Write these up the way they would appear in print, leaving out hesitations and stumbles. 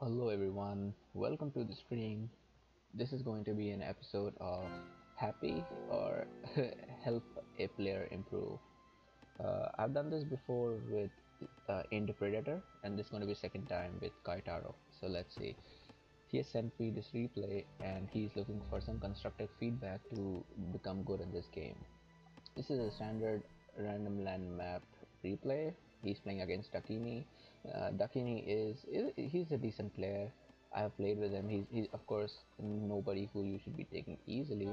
Hello everyone, welcome to the stream. This is going to be an episode of Happy or Help a Player Improve. I've done this before with Indie Predator, and this is going to be second time with Kaitaro. So let's see. He has sent me this replay, and he's looking for some constructive feedback to become good in this game. This is a standard random land map replay. He's playing against Dakini. Dakini he's a decent player. I have played with him. He's of course nobody who you should be taking easily.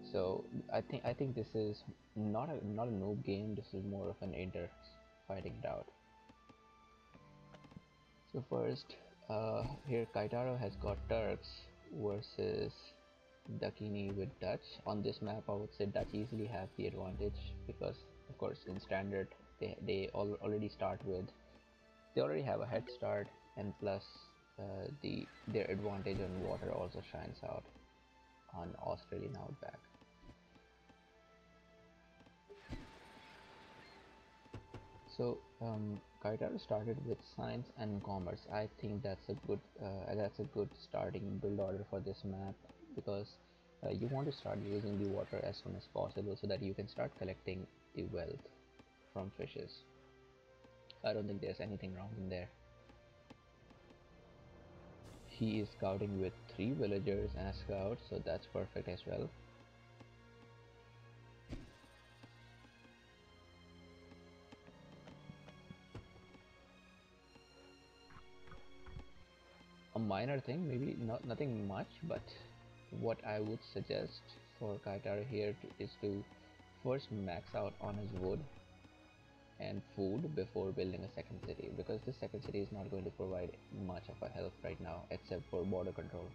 So I think this is not a noob game. This is more of an inter fighting it out. So first, here Kaitaro has got Turks versus Dakini with Dutch. On this map, I would say Dutch easily have the advantage because, of course, in standard they already have a head start, and plus their advantage on water also shines out on Australian outback. So Kaitaro started with science and commerce. I think that's a good starting build order for this map because you want to start using the water as soon as possible so that you can start collecting the wealth from fishes. I don't think there's anything wrong in there. He is scouting with 3 villagers and a scout, so that's perfect as well. A minor thing, maybe nothing much, but what I would suggest for Kaitaro here is to first max out on his wood and food before building a second city, because this second city is not going to provide much of a help right now except for border control.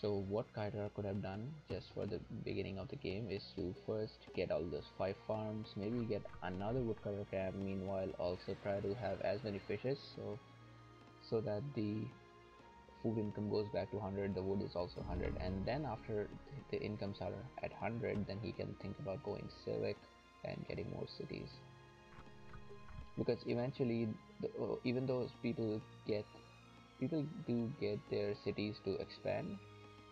So what Kaitaro could have done just for the beginning of the game is to first get all those 5 farms, maybe get another woodcutter camp, meanwhile also try to have as many fishes so that the food income goes back to 100, the wood is also 100, and then after the incomes are at 100, then he can think about going civic and getting more cities, because eventually even though people do get their cities to expand,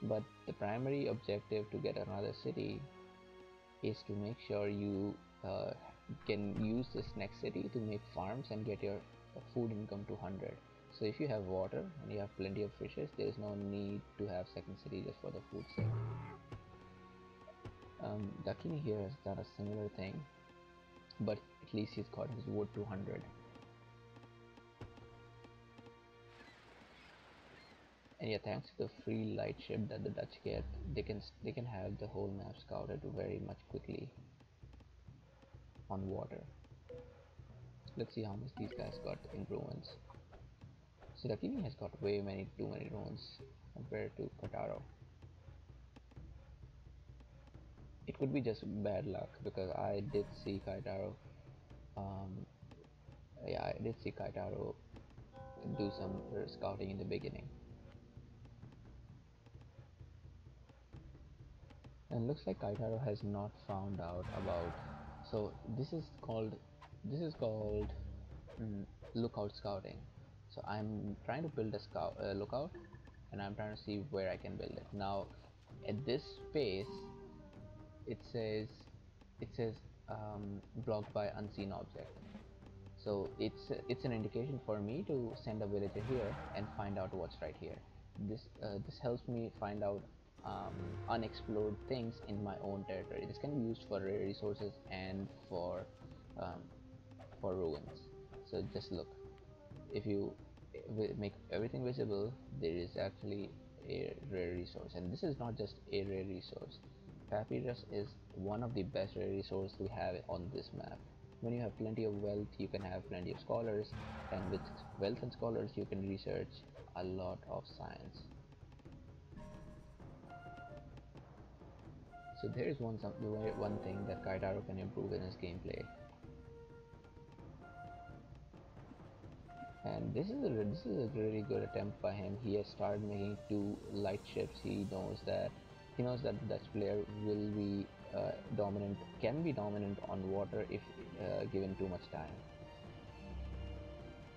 but the primary objective to get another city is to make sure you can use this next city to make farms and get your food income to 100. So if you have water and you have plenty of fishes, there is no need to have second city just for the food sake. Dakini here has done a similar thing, but at least he's got his wood to 100. And yeah, thanks to the free light ship that the Dutch get, they can have the whole map scouted very much quickly on water. Let's see how much these guys got improvements. So Dakini has got too many runes compared to Kaitaro. It could be just bad luck because I did see Kaitaro. Um, yeah, I did see Kaitaro do some scouting in the beginning. And looks like Kaitaro has not found out about. So this is called lookout scouting. So I'm trying to build a lookout, and I'm trying to see where I can build it. Now, at this space, it says it says blocked by unseen object. So it's an indication for me to send a villager here and find out what's right here. This helps me find out unexplored things in my own territory. This can be used for rare resources and um, for ruins. So just look, if you make everything visible, there is actually a rare resource, and this is not just a rare resource. Papyrus is one of the best rare resources we have on this map. When you have plenty of wealth, you can have plenty of scholars, and with wealth and scholars, you can research a lot of science. So there is one thing that Kaitaro can improve in his gameplay, and this is a really good attempt by him. He has started making 2 light ships. He knows that the Dutch player will be dominant, can be dominant on water if given too much time.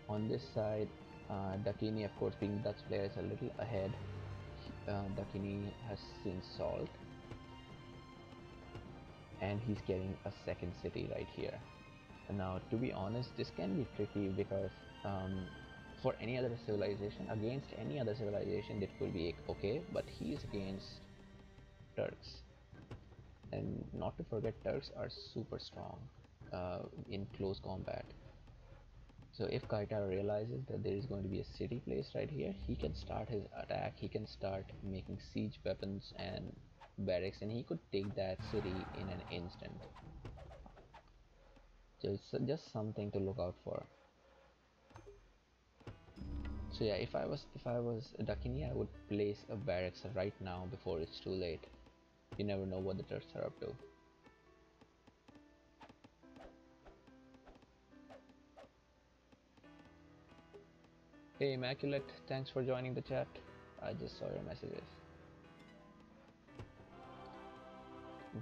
On this side, Dakini, of course, being Dutch player, is a little ahead. Dakini has seen salt, and he's getting a second city right here. Now, to be honest, this can be tricky because for any other civilization, against any other civilization, it could be okay, but he is against Turks, and not to forget, Turks are super strong in close combat. So if Kaitaro realizes that there is going to be a city placed right here, he can start his attack, he can start making siege weapons and barracks, and he could take that city in an instant. So it's just something to look out for. So yeah, if I was Dakini, I would place a barracks right now before it's too late. You never know what the Turks are up to. Hey Immaculate, thanks for joining the chat. I just saw your messages.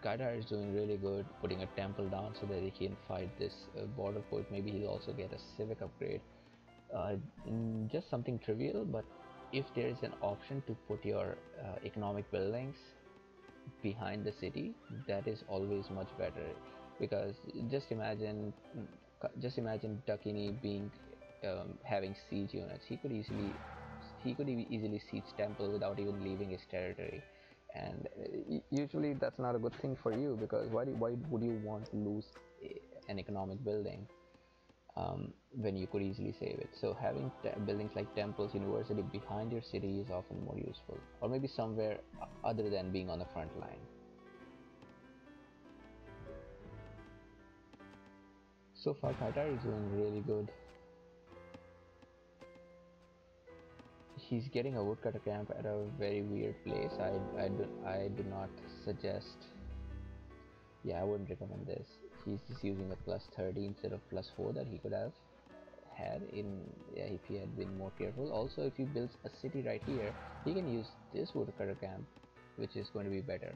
Kaitaro is doing really good, putting a temple down so that he can fight this border post. Maybe he'll also get a civic upgrade. Just something trivial, but if there is an option to put your economic buildings behind the city, that is always much better. Because just imagine Dakini being having siege units. He could easily siege temple without even leaving his territory, and usually that's not a good thing for you, because why would you want to lose an economic building when you could easily save it? So having buildings like temples, university behind your city is often more useful, or maybe somewhere other than being on the front line. So far, Kaitaro is doing really good. He's getting a woodcutter camp at a very weird place. I do not suggest. Yeah, I wouldn't recommend this. He's just using a plus 30 instead of plus 4 that he could have had if he had been more careful. Also, if he builds a city right here, he can use this woodcutter camp, which is going to be better.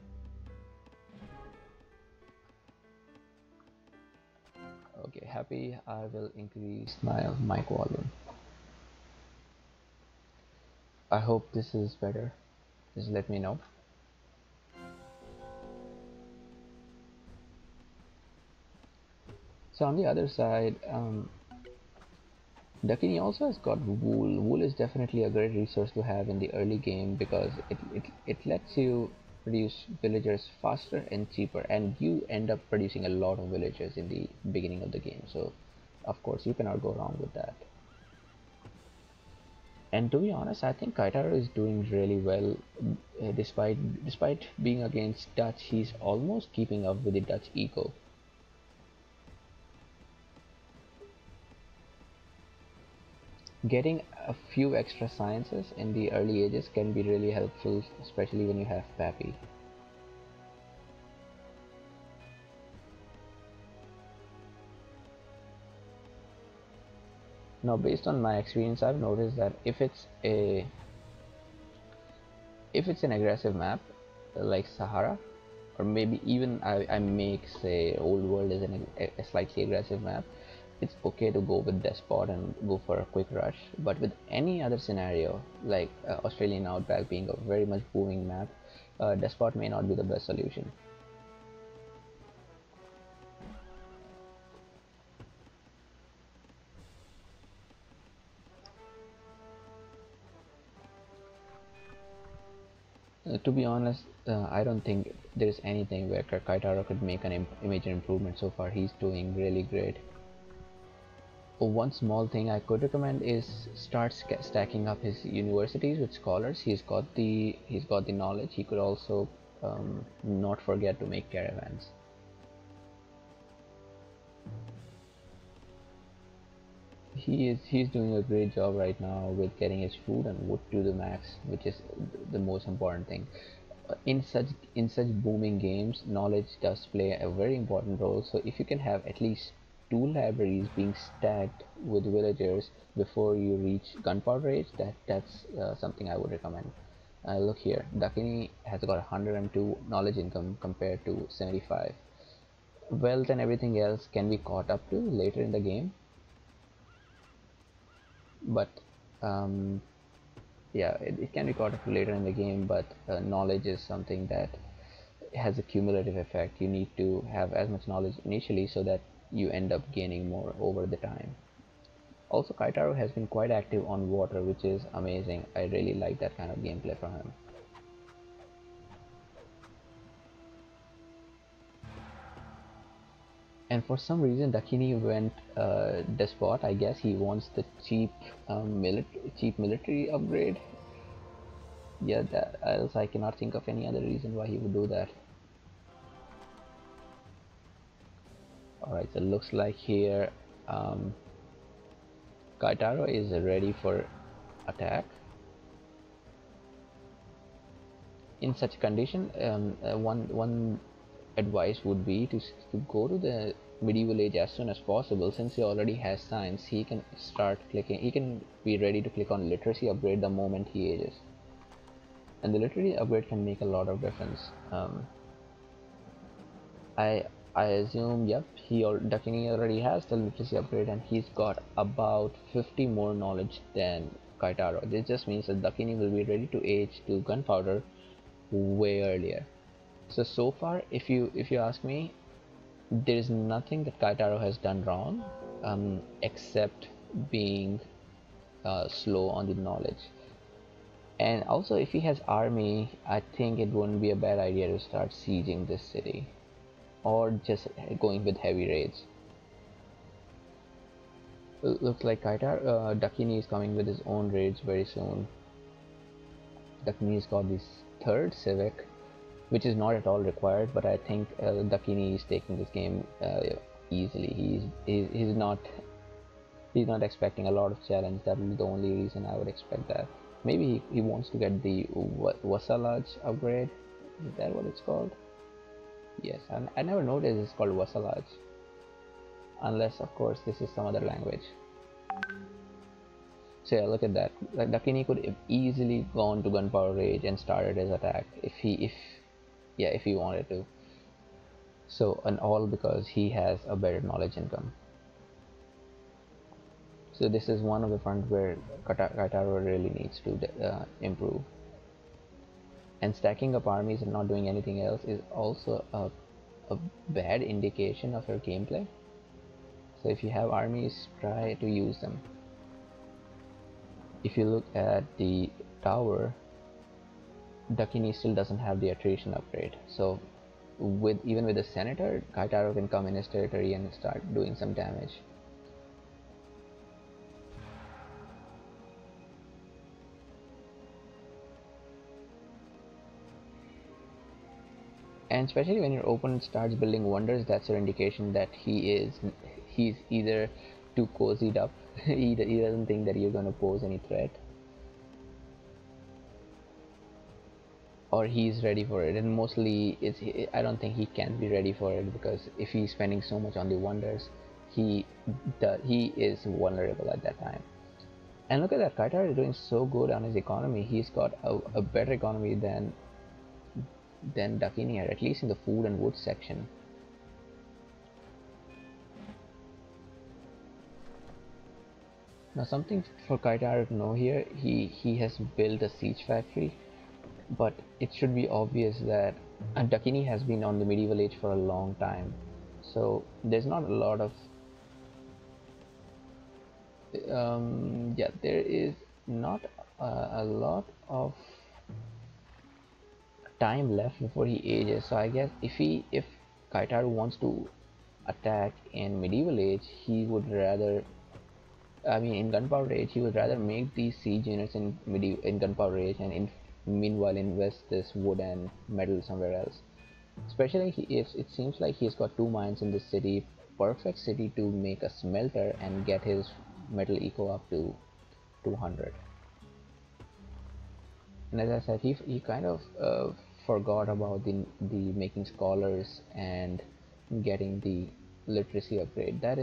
Okay, happy. I will increase my mic volume. I hope this is better. Just let me know. So on the other side, Dakini also has got wool. Wool is definitely a great resource to have in the early game, because it lets you produce villagers faster and cheaper, and you end up producing a lot of villagers in the beginning of the game. So of course you cannot go wrong with that. And to be honest, I think Kaitaro is doing really well. Despite being against Dutch, he's almost keeping up with the Dutch eco. Getting a few extra sciences in the early ages can be really helpful, especially when you have HAPI. Now, based on my experience, I've noticed that if it's an aggressive map like Sahara, or maybe even I make, say, Old World as a slightly aggressive map, it's okay to go with Despot and go for a quick rush. But with any other scenario, like Australian Outback being a very much booming map, Despot may not be the best solution. To be honest, I don't think there's anything where Kaitaro could make an major improvement. So far, he's doing really great. One small thing I could recommend is start stacking up his universities with scholars. He's got the knowledge. He could also not forget to make caravans. He's doing a great job right now with getting his food and wood to the max, which is the most important thing. In such booming games, knowledge does play a very important role. So if you can have at least 2 libraries being stacked with villagers before you reach gunpowder age, that's something I would recommend. Look here, Dakini has got 102 knowledge income compared to 75. Wealth and everything else can be caught up to later in the game, but um, yeah, it can be caught up to later in the game, but knowledge is something that has a cumulative effect. You need to have as much knowledge initially so that you end up gaining more over the time. Also, Kaitaro has been quite active on water, which is amazing. I really like that kind of gameplay from him. And for some reason, Dakini went despot. I guess he wants the cheap military upgrade. Yeah, else I cannot think of any other reason why he would do that. Alright, so looks like here um, Kaitaro is ready for attack. In such condition, one advice would be to go to the medieval age as soon as possible. Since he already has science, he can start clicking. He can be ready to click on literacy upgrade the moment he ages, and the literacy upgrade can make a lot of difference. I I assume, yep, Dakini already has the literacy upgrade, and he's got about 50 more knowledge than Kaitaro. This just means that Dakini will be ready to age to gunpowder way earlier. So far, if you ask me, there is nothing that Kaitaro has done wrong, except being slow on the knowledge. And also, if he has army, I think it wouldn't be a bad idea to start sieging this city, or just going with heavy raids. Looks like Dakini is coming with his own raids very soon. Dakini's got this third civic, which is not at all required, but I think Dakini is taking this game easily. He's not expecting a lot of challenge. That will be the only reason I would expect that. Maybe he wants to get the Vassalage upgrade. Is that what it's called? Yes, I never noticed it's called Vassalage, unless of course this is some other language. So yeah, look at that. Like Dakini could have easily gone to Gunpowder Rage and started his attack if he wanted to. So, and all because he has a better knowledge income. So this is one of the fronts where Kaitaro really needs to improve. And stacking up armies and not doing anything else is also a bad indication of your gameplay. So if you have armies, try to use them. If you look at the tower, Dakini still doesn't have the attrition upgrade. So even with the senator, Kaitaro can come in his territory and start doing some damage. And especially when your opponent starts building wonders, that's your indication that he's either too cozied up, he doesn't think that you're going to pose any threat, or he's ready for it. And mostly I don't think he can be ready for it, because if he's spending so much on the wonders, he is vulnerable at that time. And look at that, Kaitaro is doing so good on his economy. He's got a better economy than Dakini had, at least in the food and wood section. Now something for Kaitaro to know here, he has built a siege factory, but it should be obvious that Dakini has been on the medieval age for a long time, so there's not a lot of there is not a lot of time left before he ages. So I guess if Kaitaro wants to attack in medieval age, he would rather, I mean, in Gunpowder Age, he would rather make these siege units in Gunpowder Age, and meanwhile invest this wood and metal somewhere else. Especially if it seems like he's got 2 mines in this city, perfect city to make a smelter and get his metal eco up to 200. And as I said, he kind of forgot about the making scholars and getting the literacy upgrade. That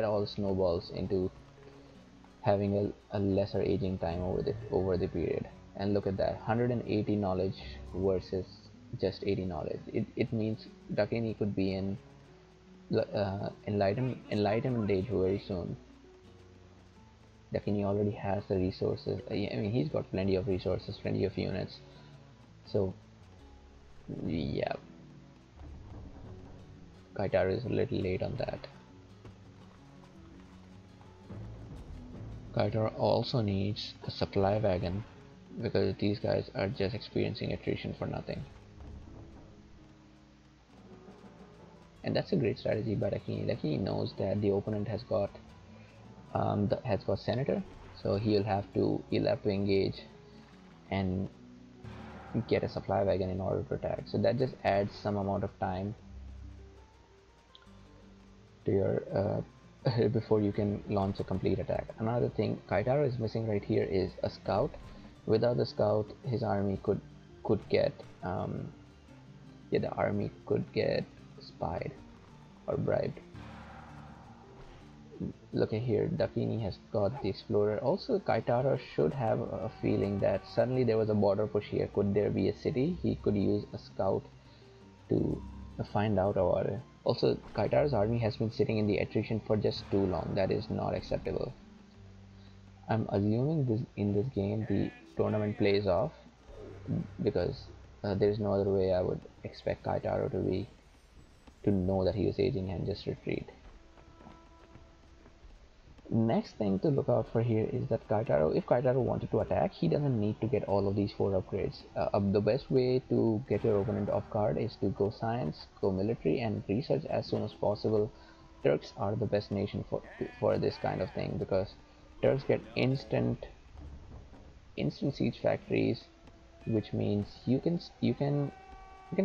all snowballs into having a lesser aging time over the period. And look at that, 180 knowledge versus just 80 knowledge. It means Dakini could be in enlightenment age very soon. Dakini already has the resources. I mean, he's got plenty of resources, plenty of units. So, yeah, Kaitaro is a little late on that. Kaitaro also needs a supply wagon because these guys are just experiencing attrition for nothing. And that's a great strategy by Dakini. Dakini knows that the opponent has got Senator, so he'll have to engage and get a supply wagon in order to attack. So that just adds some amount of time to your before you can launch a complete attack. Another thing Kaitaro is missing right here is a scout. Without the scout, his army could get the army could get spied or bribed. Look at here, Dakini has got the explorer. Also, Kaitaro should have a feeling that suddenly there was a border push here. Could there be a city? He could use a scout to find out about it. Also, Kaitaro's army has been sitting in the attrition for just too long. That is not acceptable. I'm assuming in this game the tournament plays off because there is no other way I would expect Kaitaro to know that he is aging and just retreat. Next thing to look out for here is that if Kaitaro wanted to attack, he doesn't need to get all of these 4 upgrades. The best way to get your opponent off guard is to go science, go military, and research as soon as possible. Turks are the best nation for this kind of thing because Turks get instant siege factories, which means you can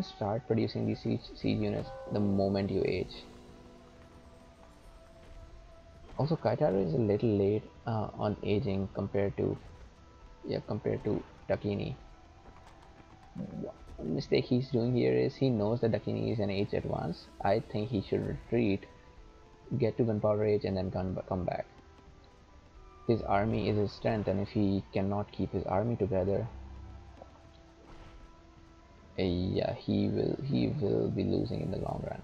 start producing these siege units the moment you age. Also, Kaitaro is a little late on aging compared to Dakini. One mistake he's doing here is he knows that Dakini is an age advance. I think he should retreat, get to gunpowder age, and then come back. His army is his strength, and if he cannot keep his army together, yeah, he will be losing in the long run.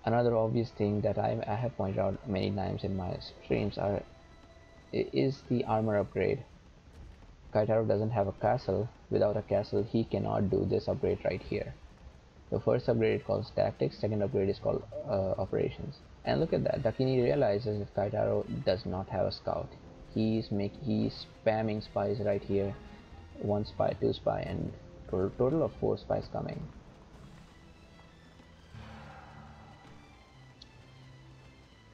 Another obvious thing that I have pointed out many times in my streams is the armor upgrade. Kaitaro doesn't have a castle. Without a castle, he cannot do this upgrade right here. The first upgrade is called tactics, second upgrade is called operations. And look at that, Dakini realizes that Kaitaro does not have a scout. He's spamming spies right here. 1 spy, 2 spy, and total of 4 spies coming.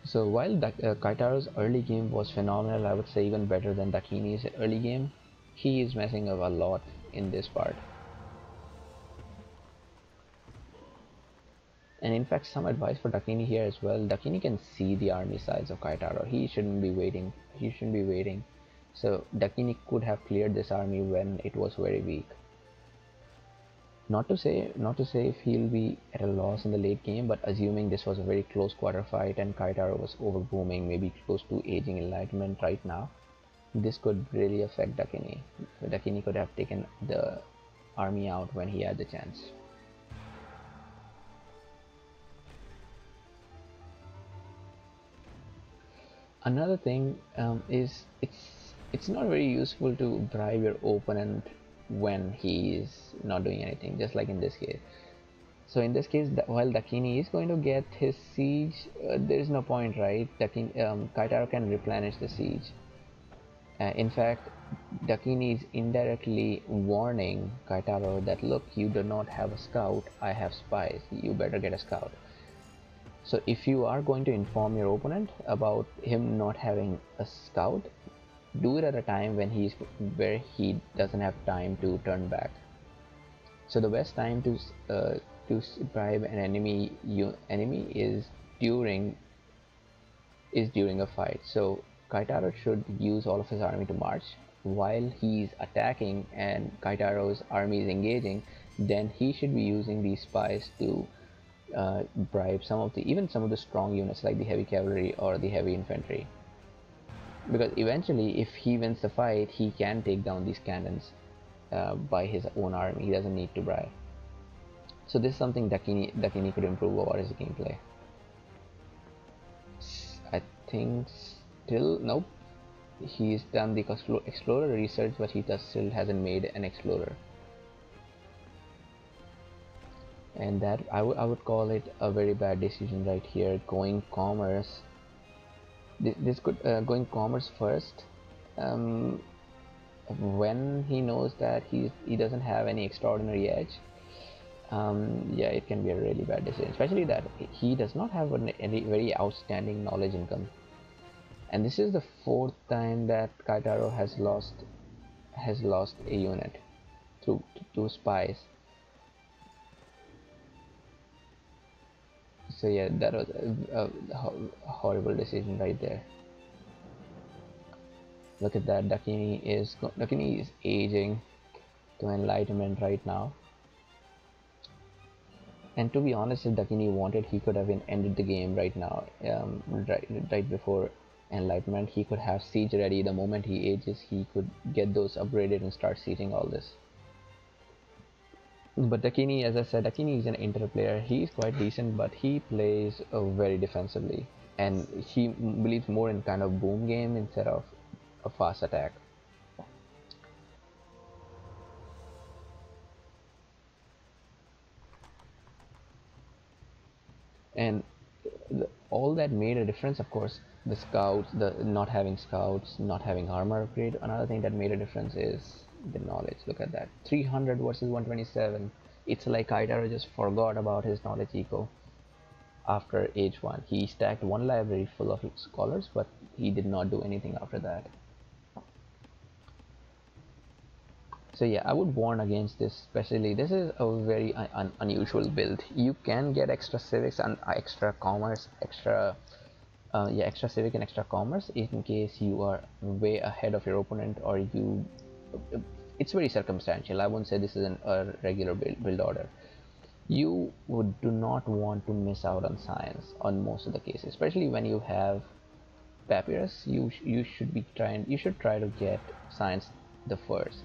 So while Kaitaro's early game was phenomenal, I would say even better than Dakini's early game, he is messing up a lot in this part. And in fact, some advice for Dakini here as well. Dakini can see the army size of Kaitaro. He shouldn't be waiting. So Dakini could have cleared this army when it was very weak. Not to say if he'll be at a loss in the late game, but assuming this was a very close quarter fight and Kaitaro was over booming, maybe close to aging enlightenment right now, this could really affect Dakini. Dakini could have taken the army out when he had the chance. Another thing is it's not very useful to bribe your opponent when he is not doing anything, just like in this case. So in this case, while Dakini is going to get his siege, there is no point, right? Kaitaro can replenish the siege. In fact, Dakini is indirectly warning Kaitaro that look, you do not have a scout, I have spies, you better get a scout. So if you are going to inform your opponent about him not having a scout, do it at a time where he doesn't have time to turn back. So the best time to bribe an enemy is during a fight. So Kaitaro should use all of his army to march while he's attacking and Kaitaro's army is engaging. Then he should be using these spies to bribe some of the strong units like the heavy cavalry or the heavy infantry. Because eventually, if he wins the fight, he can take down these cannons. by his own army. He doesn't need to bribe. So this is something Dakini could improve over his gameplay. I think still nope. He's done the explorer research, but he still hasn't made an explorer. And that I would call it a very bad decision right here. Going commerce. This could going commerce first. When he knows that he doesn't have any extraordinary edge, yeah, it can be a really bad decision, especially that he does not have any very outstanding knowledge income. And this is the fourth time that Kaitaro has lost a unit through two spies. So yeah, that was a horrible decision right there. Look at that, Dakini is aging to enlightenment right now. And to be honest, if Dakini wanted, he could have ended the game right now, right before enlightenment. He could have siege ready. The moment he ages, he could get those upgraded and start sieging all this. But Dakini, as I said, Dakini is an inter player. He is quite decent, but he plays very defensively, and he believes more in kind of boom game instead of a fast attack. And all that made a difference, of course. The scouts, the not having scouts, not having armor upgrade. Another thing that made a difference is the knowledge. Look at that, 300 versus 127. It's like Kaitaro just forgot about his knowledge eco. After age 1, he stacked one library full of scholars, but he did not do anything after that. So yeah, I would warn against this. Especially, this is a very unusual build. You can get extra civics and extra commerce, extra civic and extra commerce in case you are way ahead of your opponent, or you. It's very circumstantial. I won't say this is a regular build order. You do not want to miss out on science on most of the cases, especially when you have papyrus. You should try to get science the first.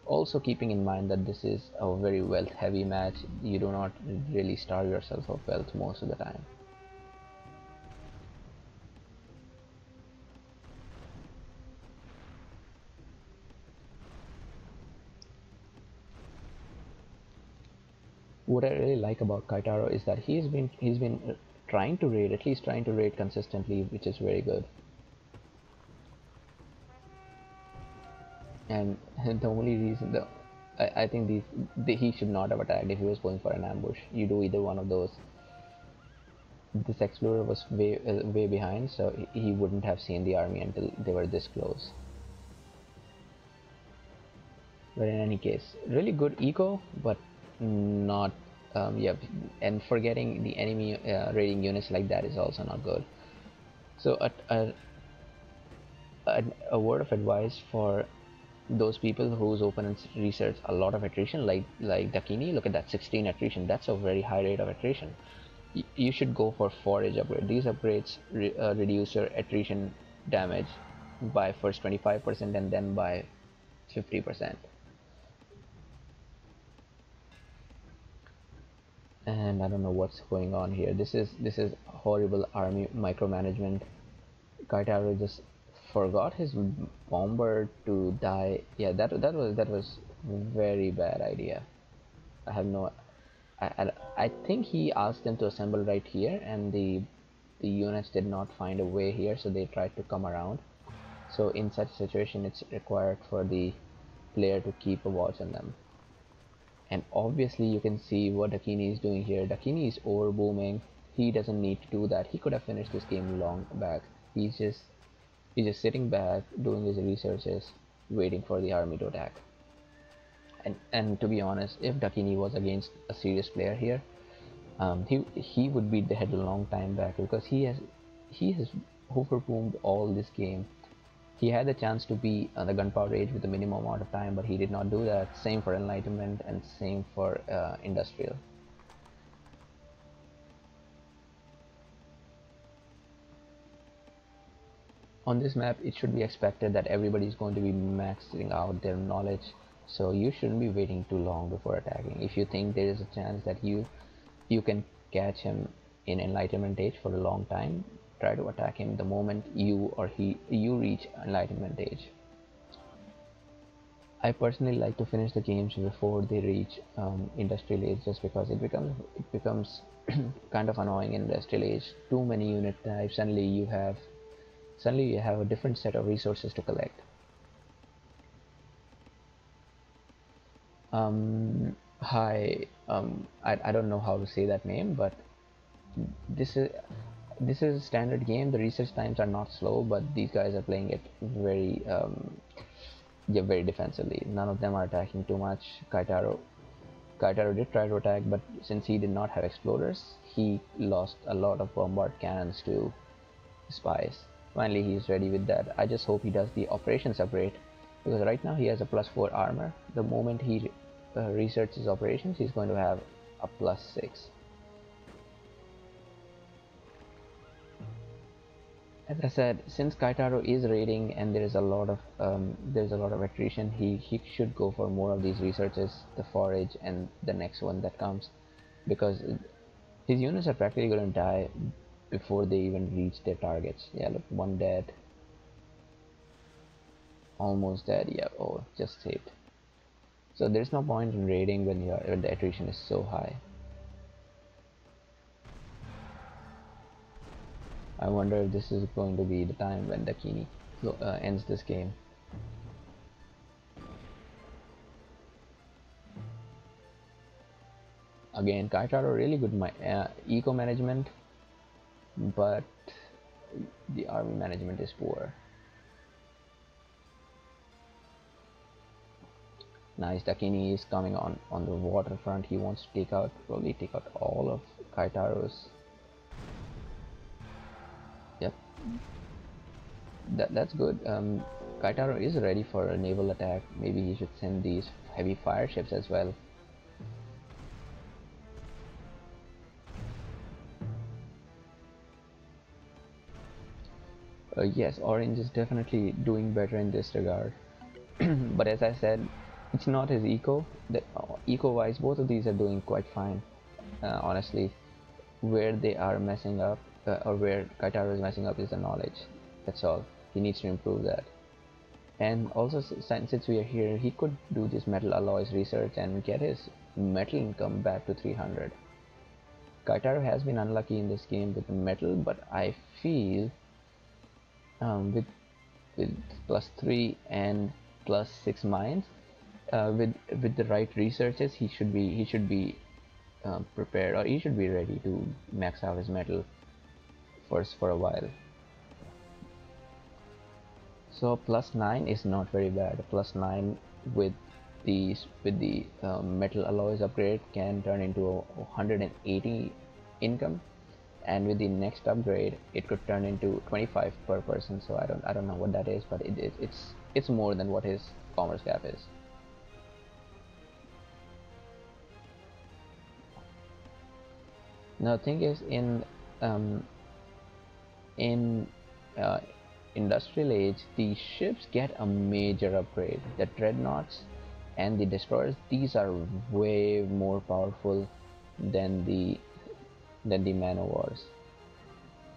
Also keeping in mind that this is a very wealth heavy match, you do not really starve yourself of wealth most of the time. What I really like about Kaitaro is that he's been trying to raid, at least trying to raid consistently, which is very good. And the only reason I think he should not have attacked if he was going for an ambush. You do either one of those. This explorer was way behind, so he wouldn't have seen the army until they were this close. But in any case, really good eco, but not yeah, and forgetting the enemy raiding units like that is also not good. So a word of advice for those people whose opponents research a lot of attrition, like Dakini. Look at that, 16 attrition. That's a very high rate of attrition. You should go for forage upgrade. These upgrades reduce your attrition damage by first 25% and then by 50%. And I don't know what's going on here. This is horrible army micromanagement. Kaitaro just forgot his bomber to die. Yeah, that was very bad idea. I have no. I think he asked them to assemble right here, and the units did not find a way here, so they tried to come around. So in such a situation, it's required for the player to keep a watch on them. And obviously you can see what Dakini is doing here. Dakini is over booming. He doesn't need to do that. He could have finished this game long back. He's just sitting back doing his researches, waiting for the army to attack. And to be honest, if Dakini was against a serious player here, he would beat the head a long time back, because he has overboomed all this game. He had the chance to be on the gunpowder age with the minimum amount of time, but he did not do that. Same for enlightenment and same for industrial. On this map, it should be expected that everybody is going to be maxing out their knowledge. so you shouldn't be waiting too long before attacking. If you think there is a chance that you can catch him in enlightenment age for a long time, try to attack him the moment you reach enlightenment age. I personally like to finish the games before they reach industrial age, just because it becomes kind of annoying in industrial age. Too many unit types. Suddenly you have a different set of resources to collect. Hi. I don't know how to say that name, but this is this is a standard game. The research times are not slow, but these guys are playing it very yeah, very defensively. None of them are attacking too much. Kaitaro did try to attack, but since he did not have exploders, he lost a lot of bombard cannons to spies. Finally, he's ready with that. I just hope he does the operations upgrade, because right now he has a +4 armor. The moment he researches operations, he's going to have a +6. As I said, since Kaitaro is raiding and there's a lot of attrition, he should go for more of these researches, the forage and the next one that comes, because his units are practically going to die before they even reach their targets. Yeah, look, one dead, almost dead. Yeah, oh, just saved. So there's no point in raiding when the attrition is so high. I wonder if this is going to be the time when Dakini ends this game. Again, Kaitaro really good eco management, but the army management is poor. Nice, Dakini is coming on the waterfront. He wants to probably take out all of Kaitaro's. Yep, that's good. Kaitaro is ready for a naval attack. Maybe he should send these heavy fire ships as well. Yes, Orange is definitely doing better in this regard. But as I said, it's not his eco. Eco-wise, both of these are doing quite fine. Honestly, where they are messing up, or where Kaitaro is messing up, is the knowledge. That's all. He needs to improve that. And also, since we are here, he could do this metal alloys research and get his metal income back to 300. Kaitaro has been unlucky in this game with the metal, but I feel with +3 and +6 mines, with the right researches, he should be prepared, or he should be ready to max out his metal first for a while. So +9 is not very bad. +9 with the metal alloys upgrade can turn into a 180 income, and with the next upgrade it could turn into 25 per person. So I don't know what that is, but it's more than what his commerce gap is. Now the thing is, um, in uh, industrial age, the ships get a major upgrade. The dreadnoughts and the destroyers, these are way more powerful than the man o' wars,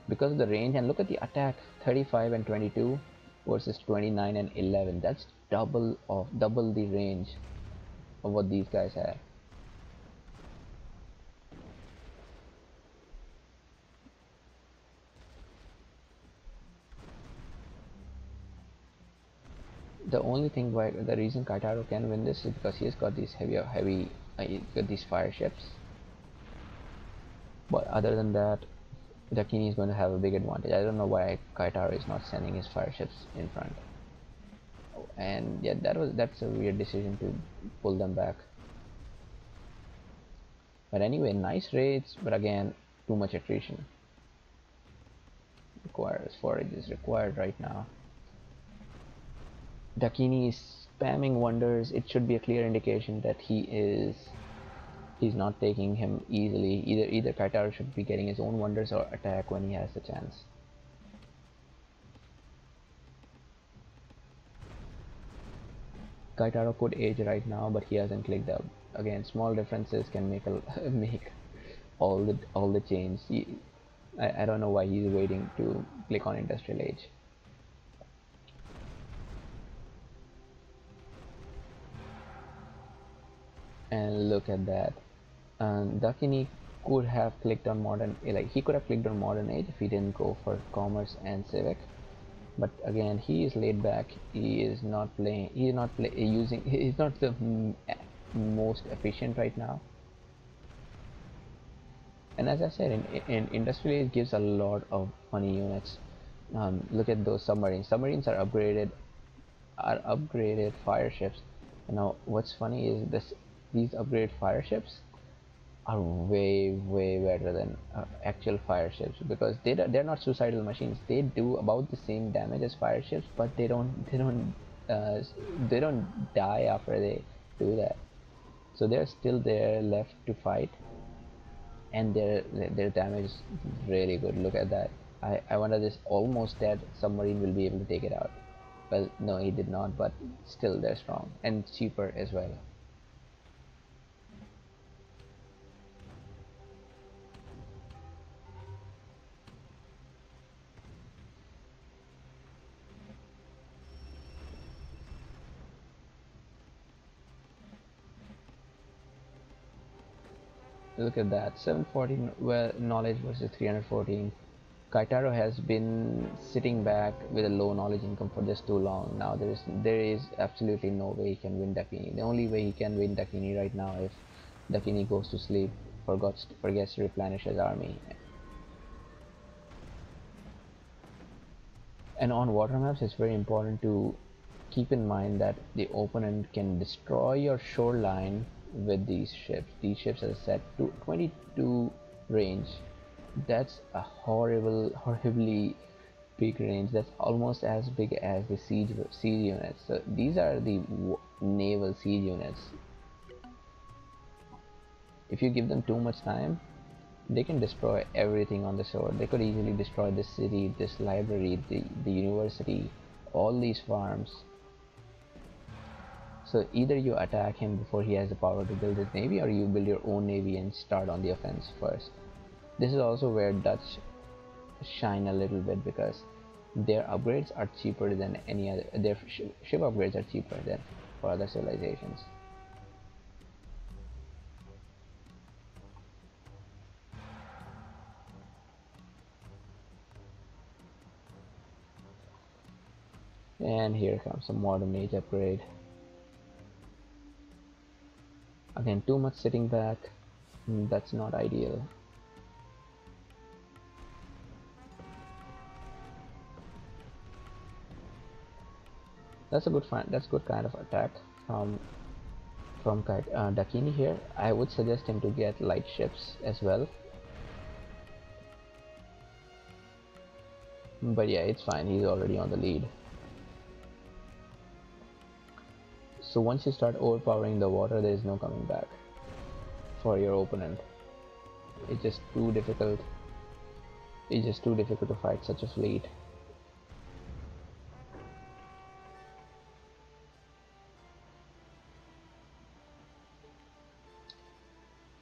because of the range. And look at the attack, 35 and 22 versus 29 and 11. That's double the range of what these guys have. The reason Kaitaro can win this is because he's got these he's got these fire ships. But other than that, Dakini is going to have a big advantage. I don't know why Kaitaro is not sending his fire ships in front. Oh, and yeah, that's a weird decision to pull them back. But anyway, nice raids, but again, too much attrition. Requires forage is required right now. Dakini is spamming wonders. It should be a clear indication that he's not taking him easily. Either Kaitaro should be getting his own wonders or attack when he has the chance. Kaitaro could age right now, but he hasn't clicked up. Again, small differences can make make all the change. I don't know why he's waiting to click on industrial age. And look at that. Dakini could have clicked on modern, like he could have clicked on modern age if he didn't go for commerce and civic. But again, he is laid back. He is not playing. He's not using. He's not the most efficient right now. And as I said, in industrial age gives a lot of funny units. Look at those submarines. Submarines are upgraded fire ships. Now, what's funny is these upgraded fire ships are way better than actual fire ships, because they're not suicidal machines. They do about the same damage as fire ships, but uh, they don't die after they do that. So they're still there left to fight, and their damage is really good. Look at that. I wonder this almost dead submarine will be able to take it out. Well, no, he did not, but still they're strong and cheaper as well. Look at that, 714 well, knowledge versus 314. Kaitaro has been sitting back with a low knowledge income for just too long. Now there is absolutely no way he can win Dakini. The only way he can win Dakini right now if Dakini goes to sleep, forgets to replenish his army. And on water maps, it's very important to keep in mind that the opponent can destroy your shoreline with these ships. These ships are set to 22 range. That's a horribly big range. That's almost as big as the siege units. So these are the naval siege units. If you give them too much time, they can destroy everything on the shore. They could easily destroy this city, this library, the university, all these farms. So either you attack him before he has the power to build his navy, or you build your own navy and start on the offense first. This is also where Dutch shine a little bit, because their upgrades are cheaper than any other. Their ship upgrades are cheaper than for other civilizations. And here comes a modern age upgrade. Again, too much sitting back. That's not ideal. That's a good That's good kind of attack from Dakini here. I would suggest him to get light ships as well. But yeah, it's fine. He's already on the lead. So once you start overpowering the water, there is no coming back for your opponent. It's just too difficult. It's just too difficult to fight such a fleet.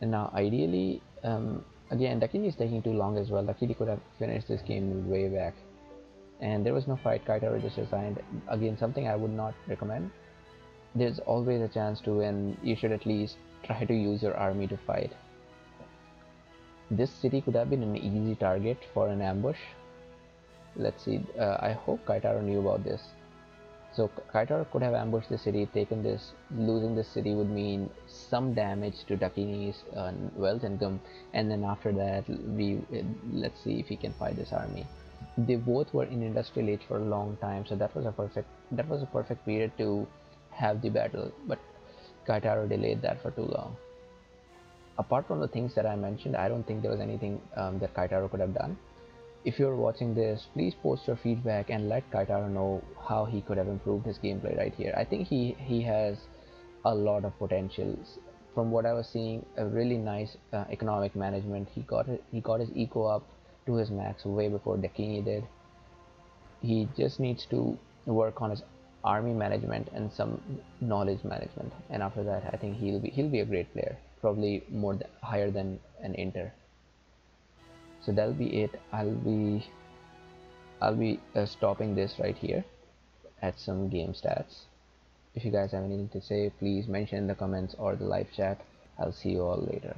And now ideally, again, Dakini is taking too long as well. Dakini could have finished this game way back. And there was no fight. Kaitaro just resigned. Again, something I would not recommend. There's always a chance to win. You should at least try to use your army to fight. This city could have been an easy target for an ambush. Let's see. I hope Kaitaro knew about this. So Kaitaro could have ambushed the city, taken this. Losing this city would mean some damage to Dakini's wealth income, and then after that, let's see if he can fight this army. They both were in industrial age for a long time, so that was a perfect period to have the battle. But Kaitaro delayed that for too long. Apart from the things that I mentioned, I don't think there was anything that Kaitaro could have done. If you're watching this, please post your feedback and let Kaitaro know how he could have improved his gameplay right here. I think he has a lot of potentials. From what I was seeing, a really nice economic management. He got his eco up to his max way before Dakini did. He just needs to work on his army management and some knowledge management, and after that I think he'll be a great player, probably higher than an inter. So that'll be it. I'll be stopping this right here at some game stats. If you guys have anything to say, please mention in the comments or the live chat. I'll see you all later.